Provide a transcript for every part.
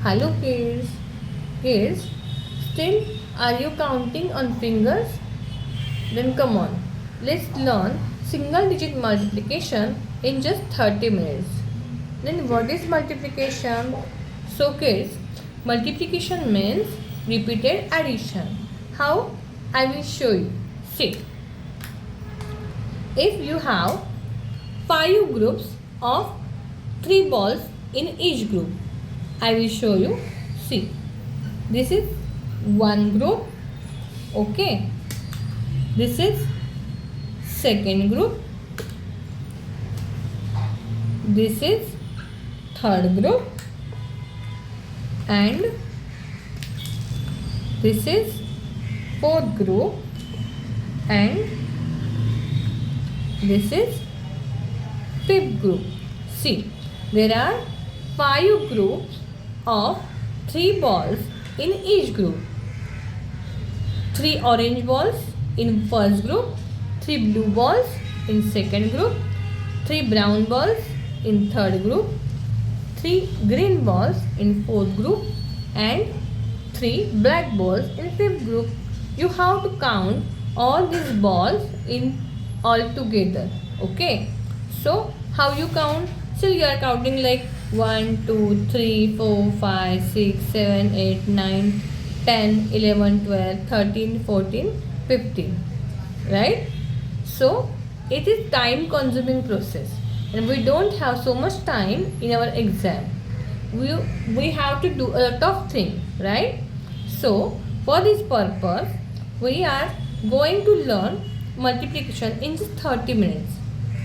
Hello kids. Kids, still are you counting on fingers? Then come on. Let's learn single digit multiplication in just 30 minutes. Then what is multiplication? So kids, multiplication means repeated addition. How? I will show you. See. If you have 5 groups of 3 balls in each group, I will show you. See, this is one group. Okay, this is second group. This is third group, and this is fourth group, and this is fifth group. See, there are 5 groups of 3 balls in each group. 3 orange balls in first group, 3 blue balls in second group, 3 brown balls in third group, 3 green balls in fourth group, and 3 black balls in fifth group. You have to count all these balls in all together. Okay, so how you count? Still you are counting like 1, 2, 3, 4, 5, 6, 7, 8, 9, 10, 11, 12, 13, 14, 15. Right? So it is time consuming process, and we don't have so much time in our exam. We have to do a lot of things, right? So for this purpose we are going to learn multiplication in just 30 minutes.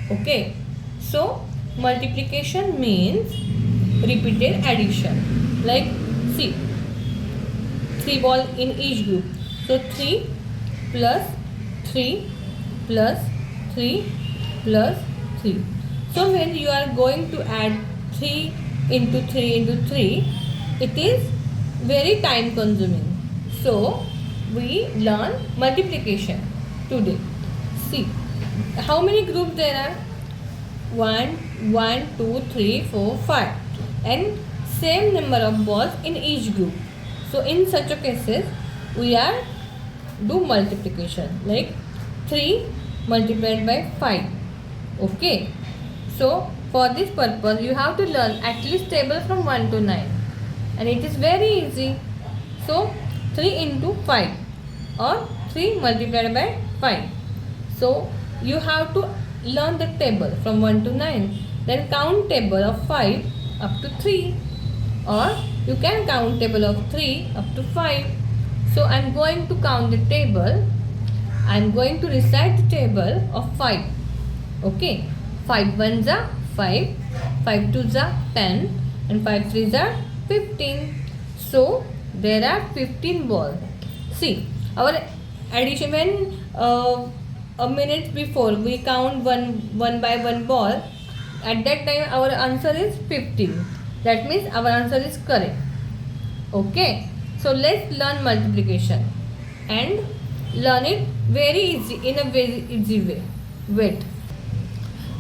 Okay, so multiplication means repeated addition. Like, see, 3 ball in each group, so 3 plus 3 plus 3 plus 3. So when you are going to add 3 into 3 into 3, it is very time consuming. So we learn multiplication today. See, how many groups there are? 1, 2, 3, 4, 5, and same number of balls in each group. So in such a cases we are do multiplication, like 3 multiplied by 5. Okay, so for this purpose you have to learn at least table from 1 to 9, and it is very easy. So 3 into 5, or 3 multiplied by 5. So you have to learn the table from 1 to 9, then count table of 5 up to 3, or you can count table of 3 up to 5. So I am going to count the table. I am going to recite the table of 5. Okay, 5 ones are 5, 5 twos are 10, and 5 threes are 15. So there are 15 balls. See, our addition, when a minute before we count one by one ball, at that time our answer is 15. That means our answer is correct. Okay, so let's learn multiplication and learn it very easy, in a very easy way. Wait,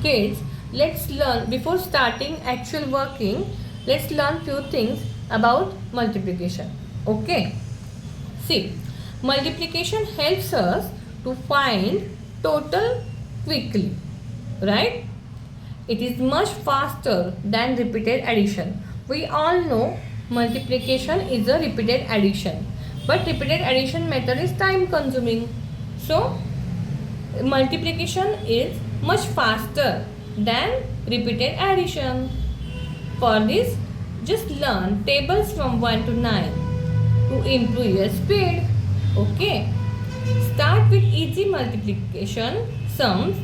kids, let's learn, before starting actual working, let's learn few things about multiplication. Okay, see, multiplication helps us to find total quickly, right? It is much faster than repeated addition. We all know multiplication is a repeated addition, but repeated addition method is time consuming. So multiplication is much faster than repeated addition. For this, just learn tables from 1 to 9 to improve your speed. Okay, start with easy multiplication sums,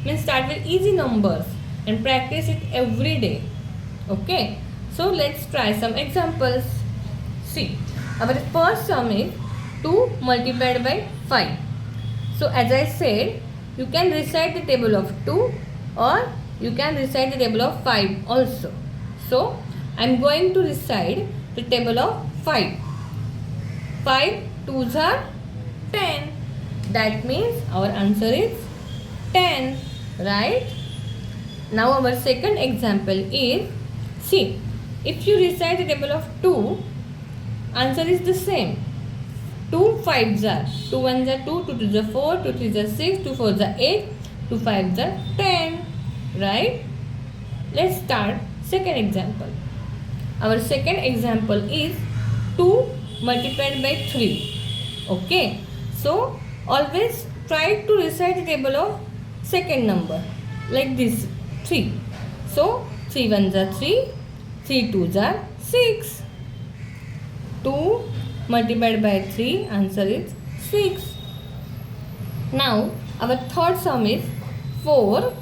means start with easy numbers and practice it every day. Okay, so let's try some examples. See, our first sum is 2 multiplied by 5. So as I said, you can recite the table of 2, or you can recite the table of 5 also. So I am going to recite the table of 5. 5 twos are 10. That means our answer is 10, right? Now our second example is, see, If you recite the table of 2, answer is the same. 2 5s are 2 1s are 2, 2 2s are 4, 2 3s are 6, 2 4s are 8, 2 5s are 10. Right? Let's start second example. Our second example is 2 multiplied by 3. Okay. So always try to recite the table of second number like this 3. So 3 1s are 3, 3 2s are 6. 2 multiplied by 3, answer is 6. Now our third sum is 4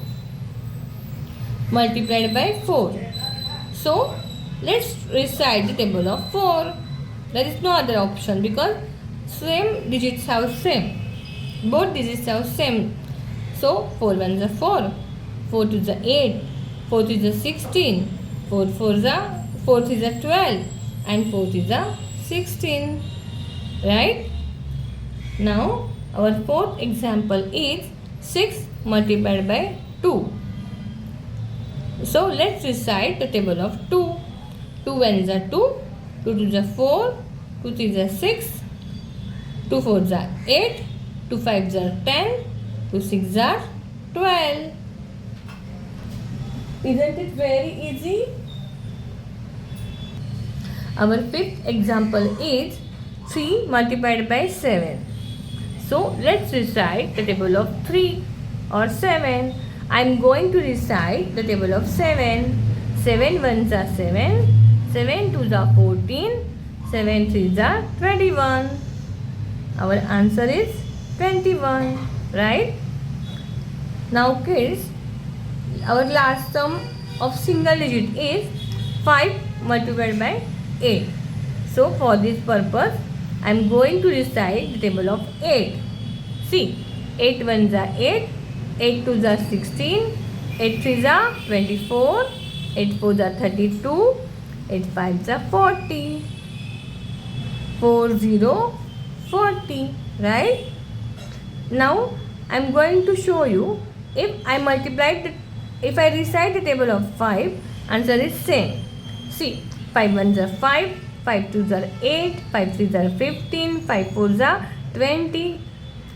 multiplied by 4. So let's recite the table of 4. There is no other option because same digits have same. Both digits have same. So 4 1s are 4, 4 2s are 8, 4 3s are 16, 4 3s are 12, and 4 3s are 16. Right? Now our fourth example is 6 multiplied by 2. So let's recite the table of 2. 2 1s are 2, 2 2s are 4, 2 3s are 6, 2 4s are 8, 2 5s are 10, 2 6s are 12. Isn't it very easy? Our fifth example is 3 multiplied by 7. So let's recite the table of 3 or 7. I am going to recite the table of 7. 7 1s are 7, 7 2s are 14, 7 3s are 21. Our answer is 21. Right? Now kids, our last sum of single digit is 5 multiplied by 8. So for this purpose, I am going to recite the table of 8. See, 8 1s are 8, 8 2s are 16, 8 3s are 24, 8 4s are 32, 8 5s are 40. 4 0 40. Right? Now I am going to show you if I recite the table of 5, answer is same. See, 5 1s are 5, 5 2s are 8, 5 3s are 15, 5 4s are 20,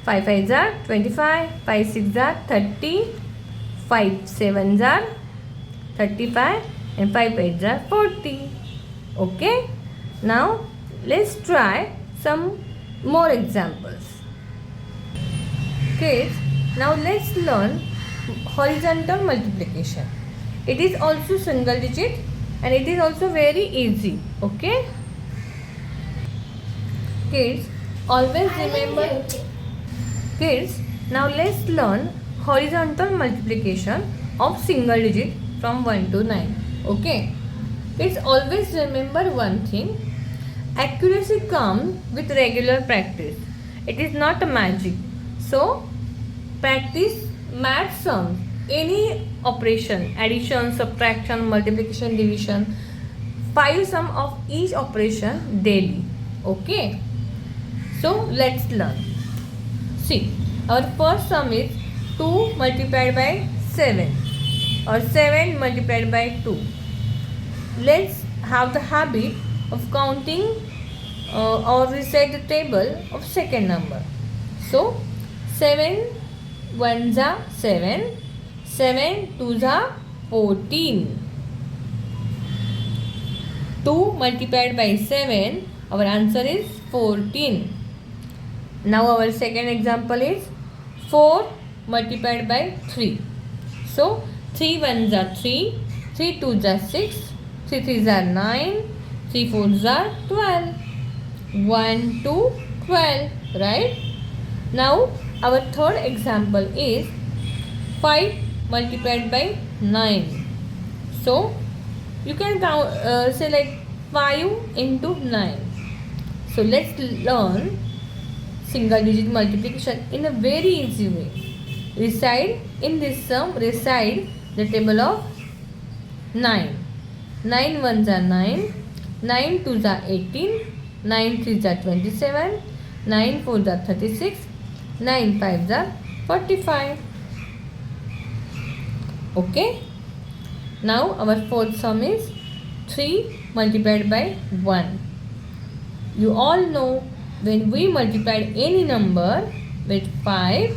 5 5s are 25, 5 6s are 30, 5 7s are 35, and 5 8s are 40. Okay? Now let's try some more examples. Kids, now let's learn horizontal multiplication. It is also single digit and it is also very easy. Okay? Kids, always remember. Kids, now let's learn horizontal multiplication of single digit from 1 to 9. Okay? Kids, always remember one thing. Accuracy comes with regular practice. It is not a magic. So, practice math sums, any operation, addition, subtraction, multiplication, division, 5 sum of each operation daily. Okay? So, let's learn. See, our first sum is 2 multiplied by 7 or 7 multiplied by 2. Let's have the habit of counting or recite the table of second number. So 7 1s are 7, 7 2s are 14. 2 multiplied by 7, our answer is 14. Now our second example is 4 multiplied by 3. So 3 1s are 3, 3 2s are 6, 3 3s are 9, 3 4s are 12. 1 2 12. Right? Now our third example is 5 multiplied by 9. So you can count, say like 5 into 9. So let's learn single digit multiplication in a very easy way. Recite in this sum, recite the table of 9. 9 1s are 9, 9 2s are 18, 9 3s are 27, 9 4s are 36, 9 5s are 45. Okay. Now our fourth sum is 3 multiplied by 1. You all know when we multiplied any number with 5,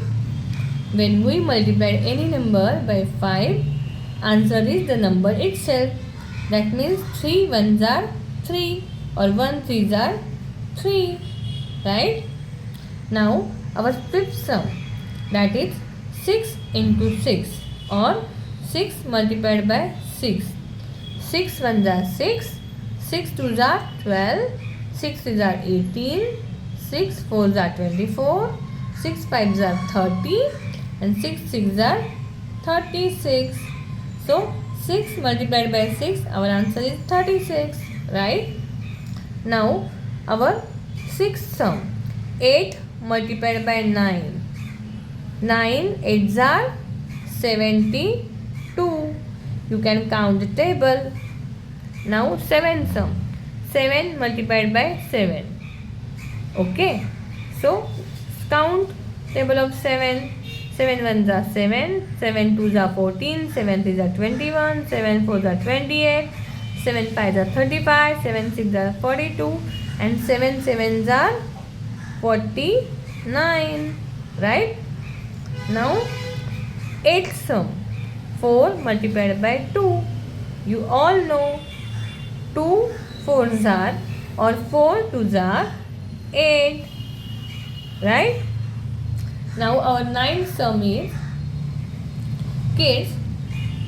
when we multiplied any number by 5, answer is the number itself. That means 3 ones are 3 or 1 threes are 3, right? Now our fifth sum, that is 6 into 6 or 6 multiplied by 6. 6 ones are 6, 6 twos are 12, 6 threes are 18, 6 fours are 24, 6 fives are 30 and 6 sixes are 36. So 6 multiplied by 6, our answer is 36, right? Now our sixth sum, 8 multiplied by 9. 9 eights are 72. You can count the table. Now seventh sum, 7 multiplied by 7. Okay, so count table of 7. 7 ones are 7, 7 twos are 14, 7 threes are 21, 7 fours are 28, 7 fives are 35, 7 sixes are 42 and 7 sevens are 49, right? Now 8th sum, 4 multiplied by 2. You all know 2 fours are or 4 twos are 8, right? Now our ninth sum is, kids,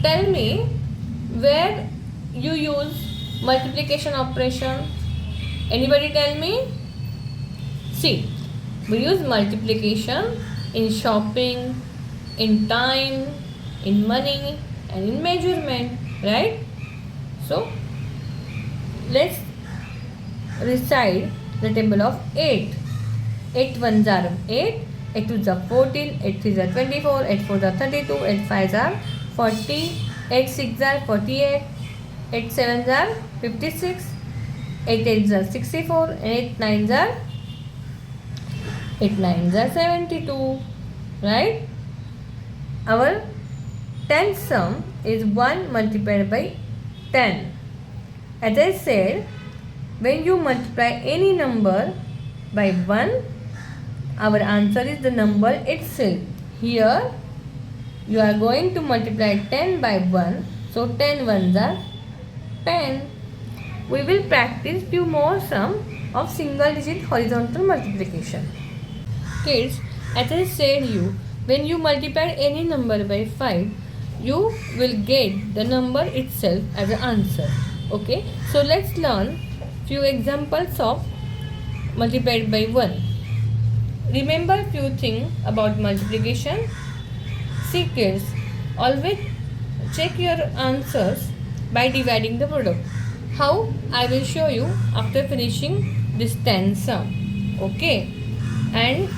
tell me where you use multiplication operation. Anybody tell me? See, we use multiplication in shopping, in time, in money and in measurement, right? So let's recite the table of 8. 8 ones are 8, 8 twos are 14, 8 threes are 24, 8 fours are 32, 8 fives are 40, 8 sixes are 48, 8 sevens are 56, 8 eights are 64 and 8 nines are 72, right? Our 10th sum is 1 multiplied by 10. As I said, when you multiply any number by 1, our answer is the number itself. Here you are going to multiply 10 by 1. So 10 ones are 10. We will practice few more sum of single digit horizontal multiplication. Kids, as I said you, when you multiply any number by 5, you will get the number itself as an answer. Okay, so let's learn few examples of multiplied by 1. Remember few things about multiplication. See kids, always check your answers by dividing the product. How? I will show you after finishing this 10 sum. Okay, and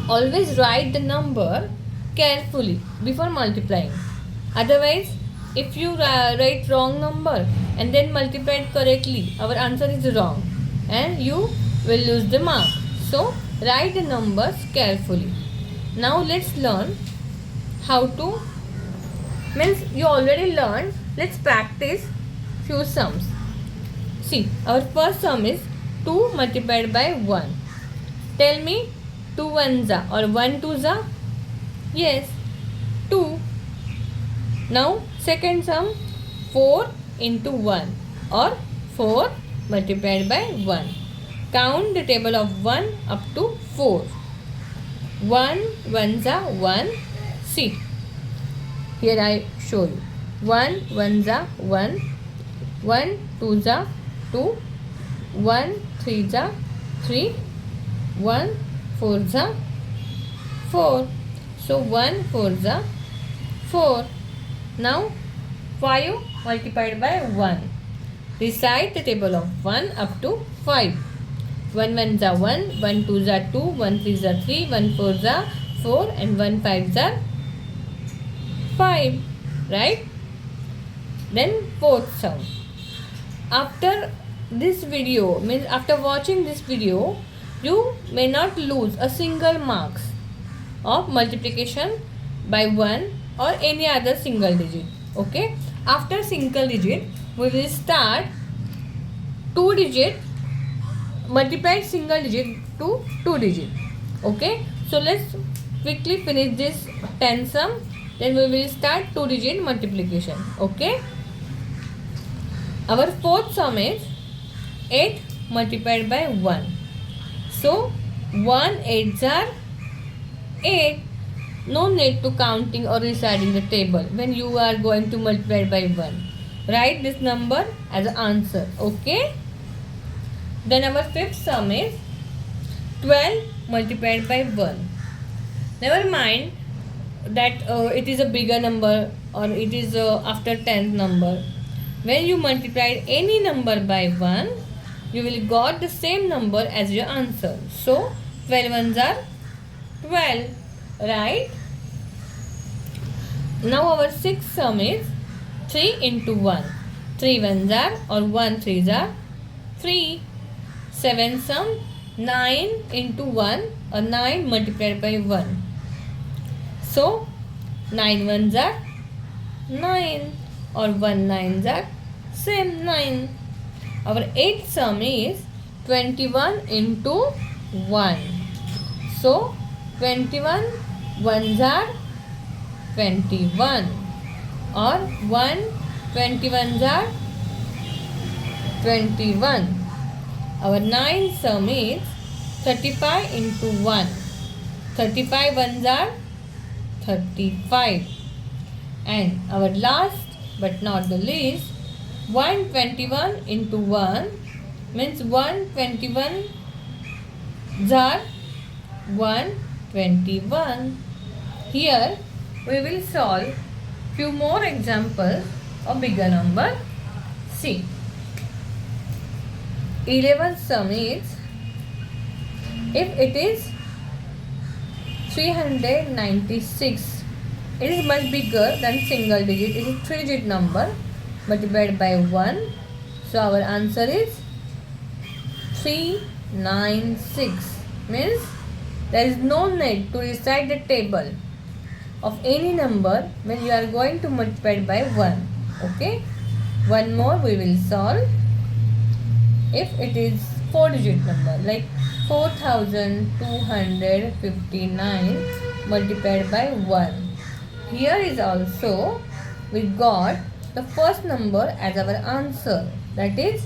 always write the number carefully before multiplying. Otherwise, if you write wrong number and then multiply it correctly, our answer is wrong and you will lose the mark. So write the numbers carefully. Now let's learn how to, means you already learned, let's practice few sums. See, our first sum is 2 multiplied by 1. Tell me 2 ones are or 1 twos are? Yes, 2. Now second sum, 4 into 1 or 4 multiplied by 1. Count the table of 1 up to 4. 1 ones are 1. See, here I show you. 1 ones are 1. 1 twos are 2. 1 threes are 3. 1 fours are 4. So 1 fours are 4. Now 5 multiplied by 1. Recite the table of 1 up to 5. 1 ones are 1, 1 twos are 2, 1 threes are 3, 1 fours are 4 and 1 fives are 5, right? Then fourth sum. After this video, means after watching this video, you may not lose a single marks of multiplication by 1 or any other single digit. Okay, after single digit we will start 2 digit multiply single digit to 2 digit. Okay, so let's quickly finish this 10 sum, then we will start 2 digit multiplication. Okay, our fourth sum is 8 multiplied by 1. So 1 8s are 8. No need to counting or reciting the table when you are going to multiply by 1. Write this number as an answer. Okay. Then our fifth sum is 12 multiplied by 1. Never mind that it is a bigger number or it is after 10th number. When you multiply any number by 1, you will got the same number as your answer. So 12 ones are 12. Right? Now our sixth sum is 3 into 1. 3 ones are or 1 threes are 3. Seventh sum 9 into 1 or 9 multiplied by 1. So 9 ones are 9 or 1 nines are same 9. Our eighth sum is 21 into 1. So 21 ones are 21 or 1 21s are 21. Our ninth sum is 35 into 1. 35 ones are 35. And our last but not the least, 121 into 1 means 121 are 121. Here we will solve few more examples of bigger number. See, 11th sum is, if it is 396, it is much bigger than single digit. It is 3 digit number multiplied by 1. So our answer is 396. Means there is no need to recite the table of any number when you are going to multiply by 1. Okay. One more we will solve. If it is 4 digit number like 4259 multiplied by 1. Here is also we got the first number as our answer, that is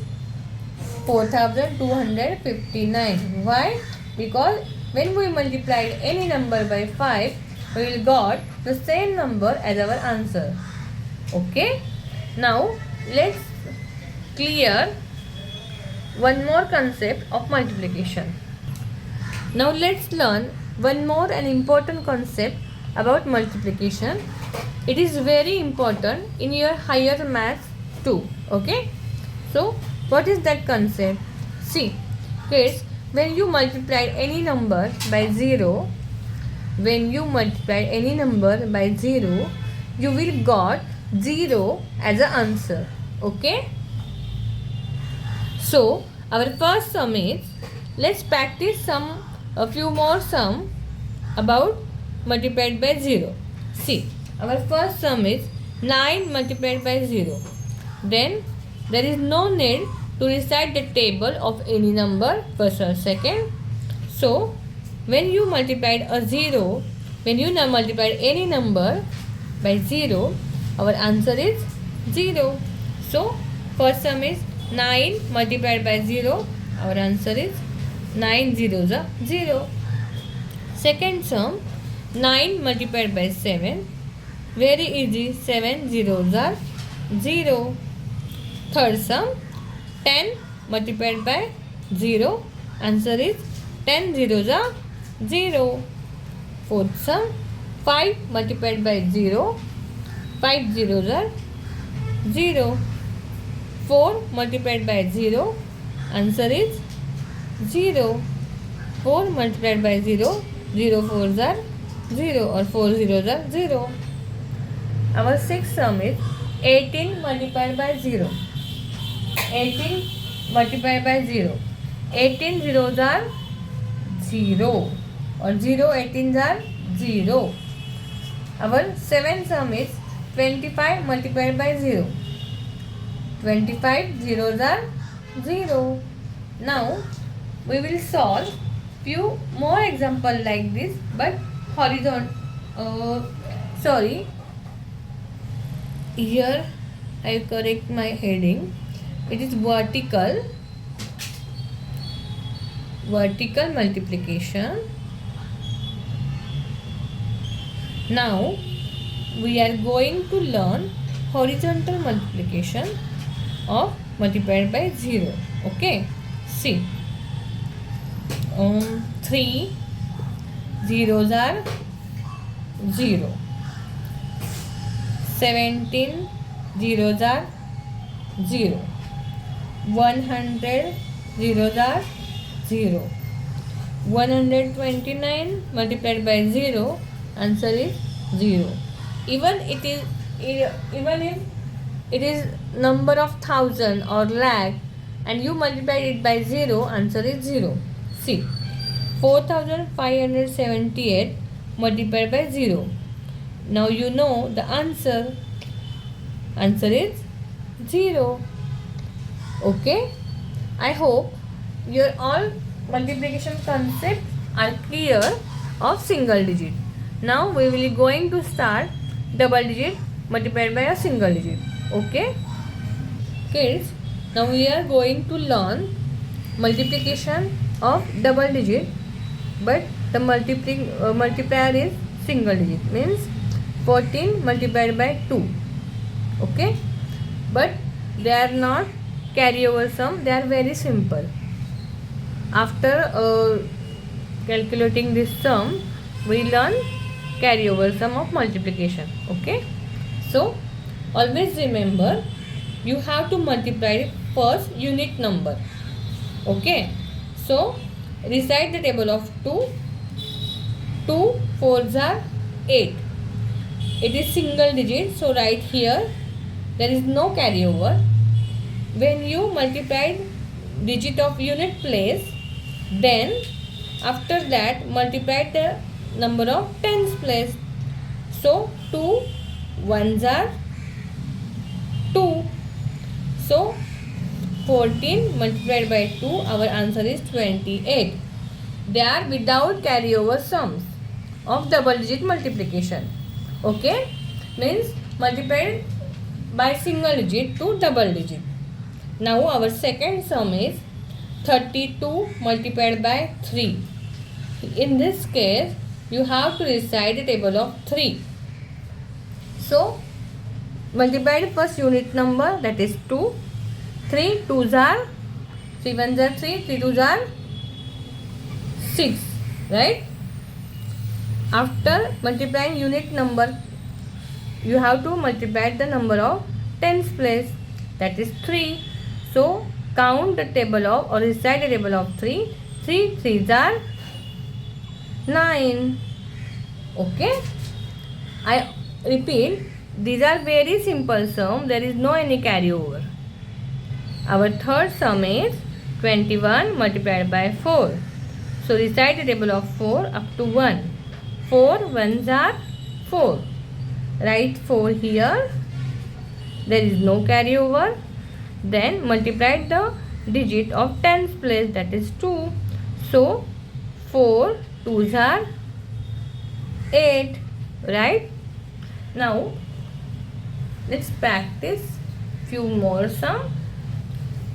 4259. Why? Because when we multiplied any number by 5, we will got the same number as our answer. Okay. Now let's clear one more concept of multiplication. Now let's learn one more and important concept about multiplication. It is very important in your higher maths too. Okay. So what is that concept? See, kids, when you multiply any number by 0, you will got 0 as an answer. Okay. So our first sum is, let's practice a few more sum about multiplied by 0. See, our first sum is 9 multiplied by 0. Then there is no need to recite the table of any number first or second. So when you multiplied a 0, when you now multiply any number by 0, our answer is 0. So first sum is 9 multiplied by 0. Our answer is 9 zeros are 0. Second sum, 9 multiplied by 7. Very easy, 7 zeros are 0. Third sum, 10 multiplied by 0. Answer is 10 zeros are 0. Fourth sum, 5 multiplied by 0. 5 zeros are 0. 4 multiplied by 0. Answer is 0. 4 multiplied by 0. 0 fours are 0 or 4 zeros are 0. Our sixth sum is 18 multiplied by 0. 18 multiplied by 0. 18 zeros are 0 or 0 18s are 0. Our seventh sum is 25 multiplied by 0. 25 zeros are 0. Now we will solve few more example like this, but horizontal. Sorry, here I correct my heading. It is vertical multiplication. Now we are going to learn horizontal multiplication of multiplied by 0. Okay, see, 3 zeros are 0. 17 zeros are 0. 100 zeros are 0. 129 multiplied by 0, answer is 0. Even if it is number of thousand or lakh and you multiply it by 0, answer is 0. See, 4578 multiplied by 0. Now you know the answer. Answer is 0. Okay, I hope your all multiplication concepts are clear of single digit. Now we will be going to start double digit multiplied by a single digit. Okay, kids, now we are going to learn multiplication of double digit, but the multiplier is single digit, means 14 multiplied by 2. Okay, but they are not carryover sum, they are very simple. After calculating this sum, we learn carryover sum of multiplication. Okay, so always remember, you have to multiply first unit number. Okay, so recite the table of 2. 2 4s are 8. It is single digit, so write here there is no carryover. When you multiply digit of unit place, then after that multiply the number of tens place. So 2 1s are 2. So 14 multiplied by 2, our answer is 28. They are without carryover sums of double digit multiplication. Okay, means multiplied by single digit to double digit. Now our second sum is 32 multiplied by 3. In this case, you have to recite the table of 3. So multiply first unit number, that is 2. 3 2s are 3 1s are 3, 3 2s are 6, right? After multiplying unit number, you have to multiply the number of tens place, that is 3. So count the table of, or recite the table of 3. 3 3s are 9. Okay, I repeat, these are very simple sum, there is no any carryover. Our third sum is 21 multiplied by 4. So recite the table of 4 up to 1. 4 1s are 4. Write 4 here. There is no carryover. Then multiply the digit of tens place, that is 2. So 4 2s are 8. Right? Now let's practice few more sum.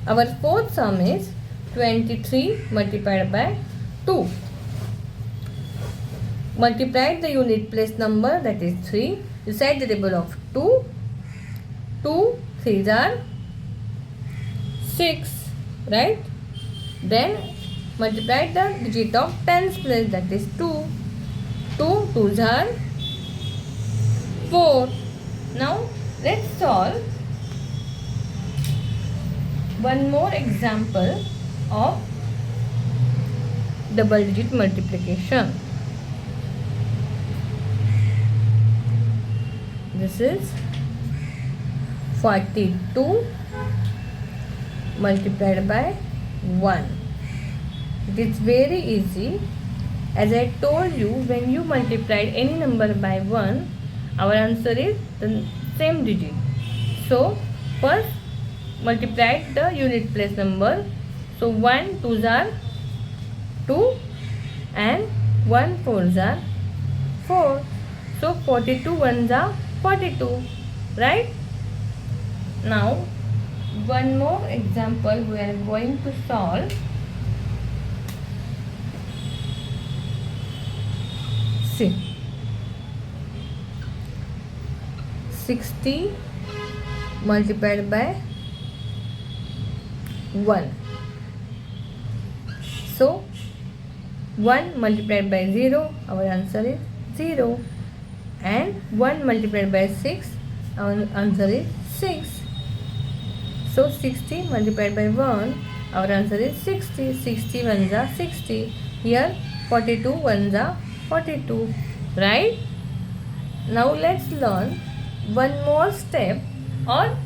Our fourth sum is 23 multiplied by 2. Multiply the unit place number, that is 3. Recite the table of 2. 2 3s are 6. Right? Then multiply the digit of tens place, that is 2. 2 2s are 4. Now let's solve one more example of double digit multiplication. This is 42 multiplied by 1. It is very easy. As I told you, when you multiplied any number by 1, our answer is the same digit. So first multiplied the unit place number. So 1 2s are 2 and 1 4s are 4. So 42 ones are 42, right? Now one more example we are going to solve. See, 60 multiplied by 1. So 1 multiplied by 0, our answer is 0. And 1 multiplied by 6, our answer is 6. So 60 multiplied by 1, our answer is 60. 60 ones are 60. Here 42 ones are 42. Right? Now let's learn one more step on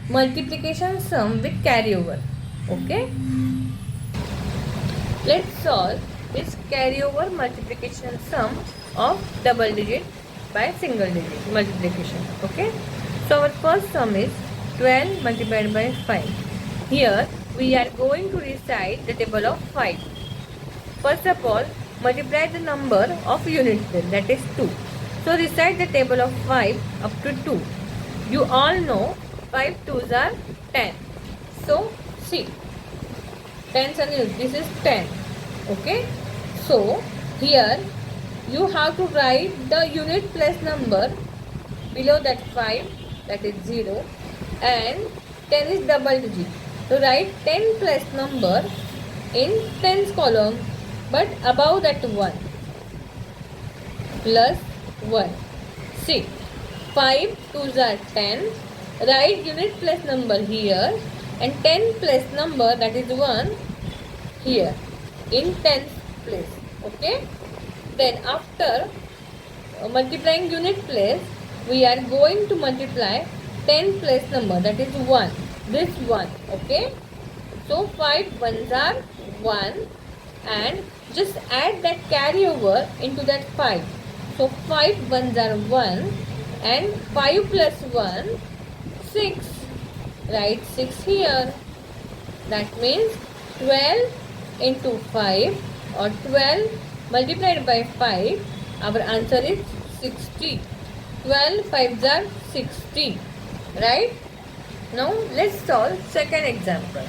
multiplication sum with carryover. Okay? Let's solve this carryover multiplication sum of double digit by single digit multiplication. Okay? So our first sum is 12 multiplied by 5. Here we are going to recite the table of 5. First of all, multiply the number of unit place, that is 2. So recite the table of 5 up to 2. You all know 5 2s are 10. So see, 10 this is 10. Okay? So here you have to write the unit place number below that 5, that is 0, and 10 is double digit. So write 10 place number in tens column, but above that 1 plus 1. See, 5 2s are 10. Write unit place number here and 10 place number, that is 1, here in tens place. Okay? Then after multiplying unit place, we are going to multiply 10 place number, that is 1. This 1. Okay? So 5 ones are 1 and just add that carryover into that 5. So 5 ones are 1 and 5 plus 1, 6. Write 6 here. That means 12 into 5 or 12 multiplied by 5, our answer is 60. 12 5s are 60. Right? Now let's solve second example.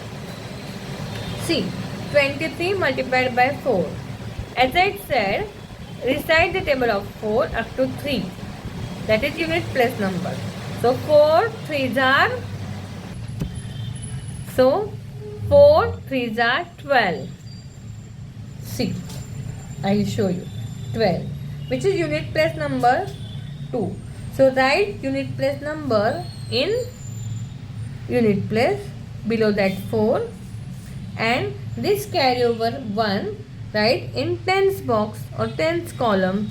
See, 23 multiplied by 4. As I said, recite the table of 4 up to 3. That is unit place number. So 4 3s are, so 4 3s are 12. See, I will show you. 12, which is unit place number 2. So write unit place number in unit place below that 4 and this carryover 1 write in tens box or tens column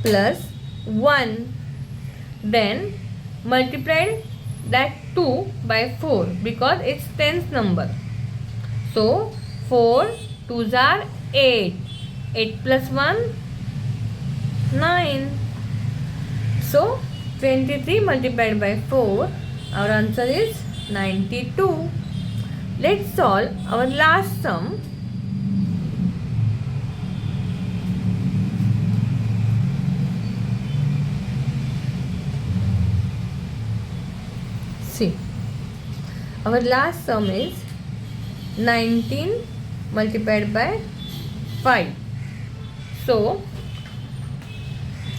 plus 1. Then multiply that 2 by 4 because it's tens number. So 4 2s are 8. 8 plus 1 9. So 23 multiplied by 4, our answer is 92. Let's solve our last sum. See, our last sum is 19 multiplied by 5. So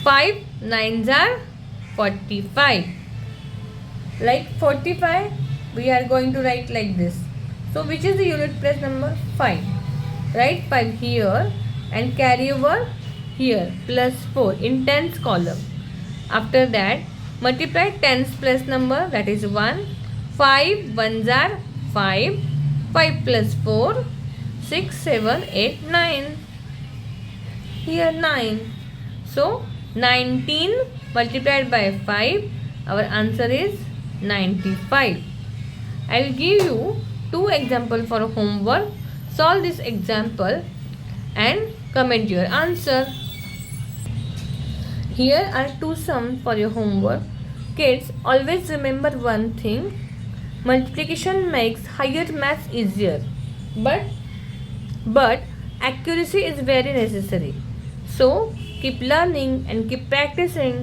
5 9s are 45. Like 45, we are going to write like this. So which is the unit place number? 5. Write 5 here and carry over here plus 4 in tens column. After that, multiply tens place number, that is 1. 5 ones are 5. 5 plus 4, 6 7 8 9. Here 9. So 19 multiplied by 5, our answer is 95. I will give you 2 examples for homework. Solve this example and comment your answer. Here are 2 sums for your homework. Kids, always remember one thing. Multiplication makes higher maths easier, but but accuracy is very necessary. So keep learning and keep practicing.